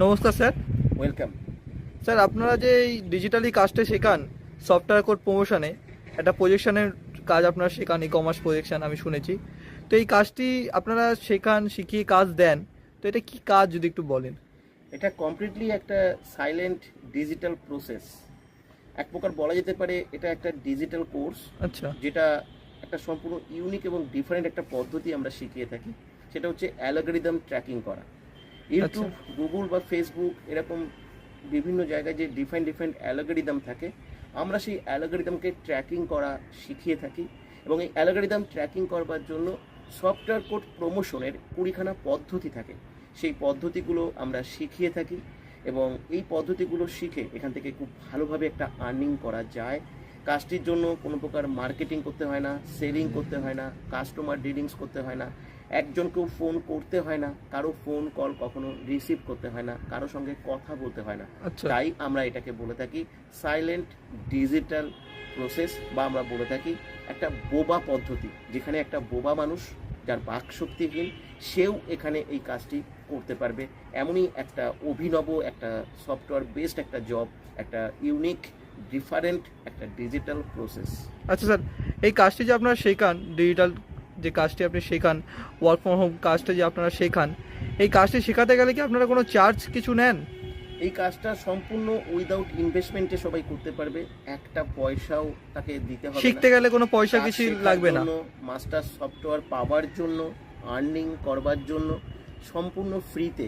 নমস্কার sir. Welcome. Sir, আপনারা যে এই ডিজিটালি কাজটা শেখান সফটওয়্যার কোড প্রমোশনে, একটা প্রজেকশনের কাজ আপনারা শেখান, ই কমার্স প্রজেকশন আমি শুনেছি। তো এই কাজটি আপনারা শেখান, শিখিয়ে কাজ দেন, তো এটা কি কাজ যদি একটু বলেন? এটা কমপ্লিটলি একটা সাইলেন্ট ডিজিটাল প্রসেস। এক প্রকার বলা যেতে পারে এটা একটা ডিজিটাল কোর্স, আচ্ছা যেটা একটা সম্পূর্ণ ইউনিক এবং ডিফারেন্ট একটা পদ্ধতি আমরা শিখিয়ে থাকি। সেটা হচ্ছে অ্যালগরিদম ট্র্যাকিং করা। ইউটিউব, গুগল বা ফেসবুক এরকম বিভিন্ন জায়গায় যে ডিফারেন্ট অ্যালগরিদম থাকে, আমরা সেই অ্যালগরিদমকে ট্র্যাকিং করা শিখিয়ে থাকি। এবং এই অ্যালগরিদম ট্র্যাকিং করবার জন্য সফটওয়্যার কোড প্রমোশনের 20খানা পদ্ধতি থাকে। সেই পদ্ধতিগুলো আমরা শিখিয়ে থাকি এবং এই পদ্ধতিগুলো শিখে এখান থেকে খুব ভালোভাবে একটা আর্নিং করা যায়। কাজটির জন্য কোনো প্রকার মার্কেটিং করতে হয় না, সেলিং করতে হয় না, কাস্টমার ডিলিংস করতে হয় না, একজনকেও ফোন করতে হয় না, কারো ফোন কল কখনো রিসিভ করতে হয় না, কারো সঙ্গে কথা বলতে হয় না। আচ্ছা তাই আমরা এটাকে বলে থাকি সাইলেন্ট ডিজিটাল প্রসেস, বা আমরা বলে থাকি একটা বোবা পদ্ধতি, যেখানে একটা বোবা মানুষ যার বাকশক্তিহীন সেও এখানে এই কাজটি করতে পারবে। এমনই একটা অভিনব একটা সফটওয়্যার বেসড একটা জব, একটা ইউনিক ডিফারেন্ট একটা ডিজিটাল প্রসেস। আচ্ছা স্যার, এই কাজটি যে আপনারা শেখান, ডিজিটাল যে কাজটি আপনি শেখান, ওয়ার্ক ফ্রম হোম কাজটা যে আপনারা শেখান, এই কাজটি শেখাতে গেলে কি আপনারা কোনো চার্জ কিছু নেন? এই কাজটা সম্পূর্ণ উইদাউট ইনভেস্টমেন্টে সবাই করতে পারবে। একটা পয়সাও তাকে দিতে হবে না। শিখতে গেলে কোনো পয়সা কাজ কিছু শেখার লাগবে না? জন্য, মাস্টার সফটওয়্যার পাওয়ার জন্য, আর্নিং করবার জন্য সম্পূর্ণ ফ্রিতে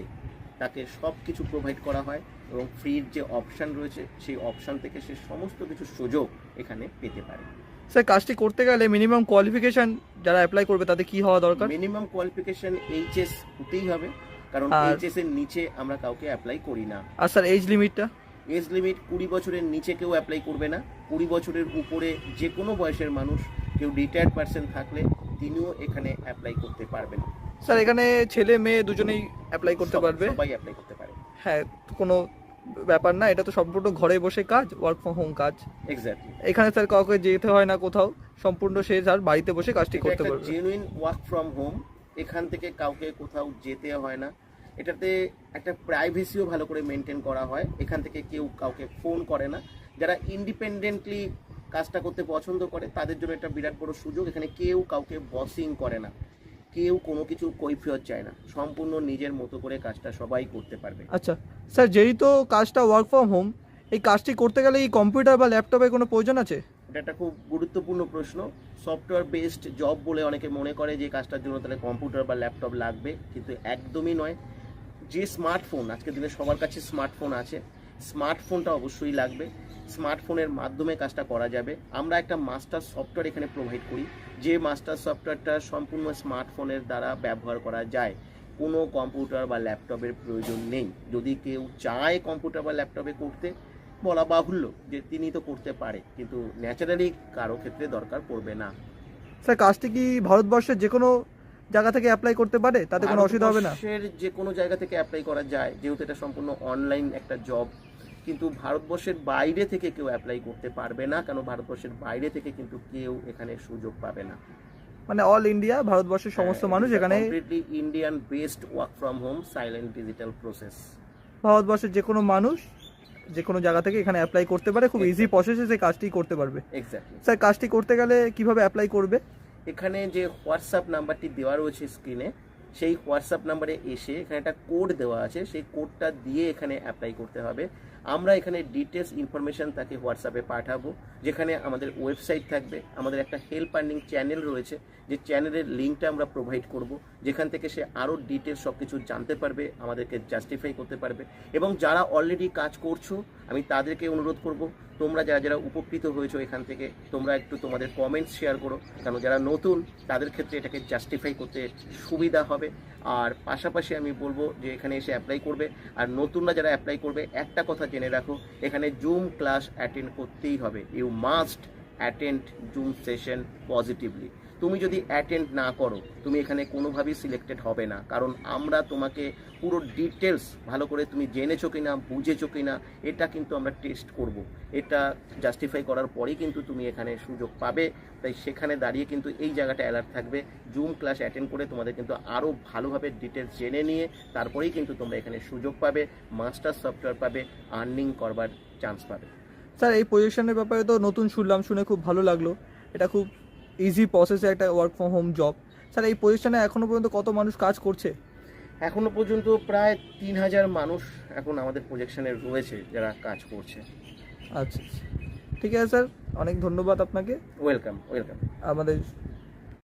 তাকে সব কিছু প্রোভাইড করা হয়। এবং ফ্রির যে অপশান রয়েছে সেই অপশান থেকে সে সমস্ত কিছু সুযোগ এখানে পেতে পারে। স্যার, কাজটি করতে গেলে মিনিমাম কোয়ালিফিকেশন যারা অ্যাপ্লাই করবে তাদের কি হওয়া দরকার? মিনিমাম কোয়ালিফিকেশন এইচএস হতেই হবে, কারণ আর এইচএস এর নিচে আমরা কাউকে অ্যাপ্লাই করি না। আর স্যার, এজ লিমিটটা? এজ লিমিট 20 বছরের নিচে কেউ অ্যাপ্লাই করবে না। 20 বছরের উপরে যে কোনো বয়সের মানুষ, কেউ রিটায়ার্ড পার্সন থাকলে তিনিও এখানে অ্যাপ্লাই করতে পারবেন। স্যার, এখানে ছেলে মেয়ে দুজনেই অ্যাপ্লাই করতে পারবে? সবাই অ্যাপ্লাই করতে পারে। হ্যাঁ, কোনো ব্যাপার না, এটা তো সম্পূর্ণ ঘরে বসে কাজ, ওয়ার্ক ফ্রম হোম কাজ। এক্স্যাক্টলি। এখানে স্যার কাউকে যেতে হয় না কোথাও, সম্পূর্ণ সে স্যার বাড়িতে বসে কাজটি করতে একটা পারবে। Genuine work from home. এখান থেকে কাউকে কোথাও যেতে হয় না। এটাতে একটা প্রাইভেসিও ভালো করে মেনটেন করা হয়। এখান থেকে কেউ কাউকে ফোন করে না। যারা ইন্ডিপেন্ডেন্টলি কাজটা করতে পছন্দ করে তাদের জন্য একটা বিরাট বড় সুযোগ। এখানে কেউ কাউকে বসিং করে না, কেউ কোনো কিছু কৈফিয়ত চায় না। সম্পূর্ণ নিজের মতো করে কাজটা সবাই করতে পারবে। আচ্ছা স্যার, যেহেতু কাজটা ওয়ার্ক ফ্রম হোম, এই কাজটি করতে গেলে এই কম্পিউটার বা ল্যাপটপের কোনো প্রয়োজন আছে? এটা একটা খুব গুরুত্বপূর্ণ প্রশ্ন। সফটওয়্যার বেসড জব বলে অনেকে মনে করে যে কাজটার জন্য তাহলে কম্পিউটার বা ল্যাপটপ লাগবে, কিন্তু একদমই নয়। যে স্মার্টফোন, আজকের দিনে সবার কাছে স্মার্টফোন আছে, স্মার্টফোনটা অবশ্যই লাগবে। স্মার্টফোনের মাধ্যমে কাজটা করা যাবে। আমরা একটা মাস্টার সফটওয়্যার এখানে প্রোভাইড করি, যে মাস্টার সফটওয়্যারটা সম্পূর্ণ স্মার্টফোনের দ্বারা ব্যবহার করা যায়। কোনো কম্পিউটার বা ল্যাপটপের প্রয়োজন নেই। যদি কেউ চায় কম্পিউটার বা ল্যাপটপে করতে, বলা বাহুল্য যে তিনি তো করতে পারে, কিন্তু ন্যাচারালি কারো ক্ষেত্রে দরকার পড়বে না। স্যার, কাজটি কি ভারতবর্ষের যে কোনো জায়গা থেকে অ্যাপ্লাই করতে পারে? তাতে কোনো অসুবিধা হবে না? ভারতবর্ষের যে কোনো জায়গা থেকে অ্যাপ্লাই করা যায়, যেহেতু এটা সম্পূর্ণ অনলাইন একটা জব। কিন্তু ভারতবর্ষের বাইরে থেকে কেউ অ্যাপ্লাই করতে পারবে না, কারণ ভারতবর্ষের বাইরে থেকে কিন্তু কেউ এখানে সুযোগ পাবে না। মানে অল ইন্ডিয়া, ভারতবর্ষের সমস্ত মানুষ এখানে? Completely Indian based work from home silent digital process. ভারতবর্ষের যে কোনো মানুষ যে কোনো জায়গা থেকে এখানে অ্যাপ্লাই করতে পারে, খুব ইজি প্রসেসে সেই কাজটি করতে পারবে। এক্স্যাক্টলি। স্যার, কাজটি করতে গেলে কিভাবে অ্যাপ্লাই করবে? এখানে যে হোয়াটসঅ্যাপ নাম্বারটি দেওয়া রয়েছে স্ক্রিনে, সেই হোয়াটসঅ্যাপ নাম্বারে এসে এখানে একটা কোড দেওয়া আছে, সেই কোডটা দিয়ে এখানে অ্যাপ্লাই করতে হবে। আমরা এখানে ডিটেলস ইনফরমেশান তাকে হোয়াটসঅ্যাপে পাঠাবো, যেখানে আমাদের ওয়েবসাইট থাকবে, আমাদের একটা হেল্প আর্নিং চ্যানেল রয়েছে, যে চ্যানেলের লিঙ্কটা আমরা প্রোভাইড করব, যেখান থেকে সে আরও ডিটেলস সব কিছু জানতে পারবে, আমাদেরকে জাস্টিফাই করতে পারবে। এবং যারা অলরেডি কাজ করছো, আমি তাদেরকে অনুরোধ করব, তোমরা যারা যারা উপকৃত হয়েছো এখান থেকে, তোমরা একটু তোমাদের কমেন্টস শেয়ার করো, কারণ যারা নতুন তাদের ক্ষেত্রে এটাকে জাস্টিফাই করতে সুবিধা হবে। আর পাশাপাশি আমি বলবো যে এখানে এসে অ্যাপ্লাই করবে। আর নতুনরা যারা অ্যাপ্লাই করবে, একটা কথা জেনে রাখো, এখানে জুম ক্লাস অ্যাটেন্ড করতেই হবে। You must attend zoom session positively. তুমি যদি অ্যাটেন্ড না করো তুমি এখানে কোনোভাবেই সিলেক্টেড হবে না, কারণ আমরা তোমাকে পুরো ডিটেলস ভালো করে তুমি জেনেছো কিনা বুঝেছো কিনা এটা কিন্তু আমরা টেস্ট করব। এটা জাস্টিফাই করার পরেই কিন্তু তুমি এখানে সুযোগ পাবে। তাই সেখানে দাঁড়িয়ে কিন্তু এই জায়গাটা অ্যালার্ট থাকবে, জুম ক্লাস অ্যাটেন্ড করে তোমাদের কিন্তু আরও ভালোভাবে ডিটেলস জেনে নিয়ে তারপরেই কিন্তু তোমরা এখানে সুযোগ পাবে, মাস্টার সফটওয়্যার পাবে, আর্নিং করবার চান্স পাবে। স্যার এই পজিশনের ব্যাপারে তো নতুন শুনলাম, শুনে খুব ভালো লাগলো। এটা খুব ইজি প্রসেসে একটা work from home job. Sir এই পজিশনে এখনও পর্যন্ত কত মানুষ কাজ করছে? এখনো পর্যন্ত প্রায় 3000 মানুষ এখন আমাদের প্রজেকশনে রয়েছে যারা কাজ করছে। আচ্ছা আচ্ছা, ঠিক আছে স্যার, অনেক ধন্যবাদ আপনাকে ওয়েলকাম ওয়েলকাম। আমাদের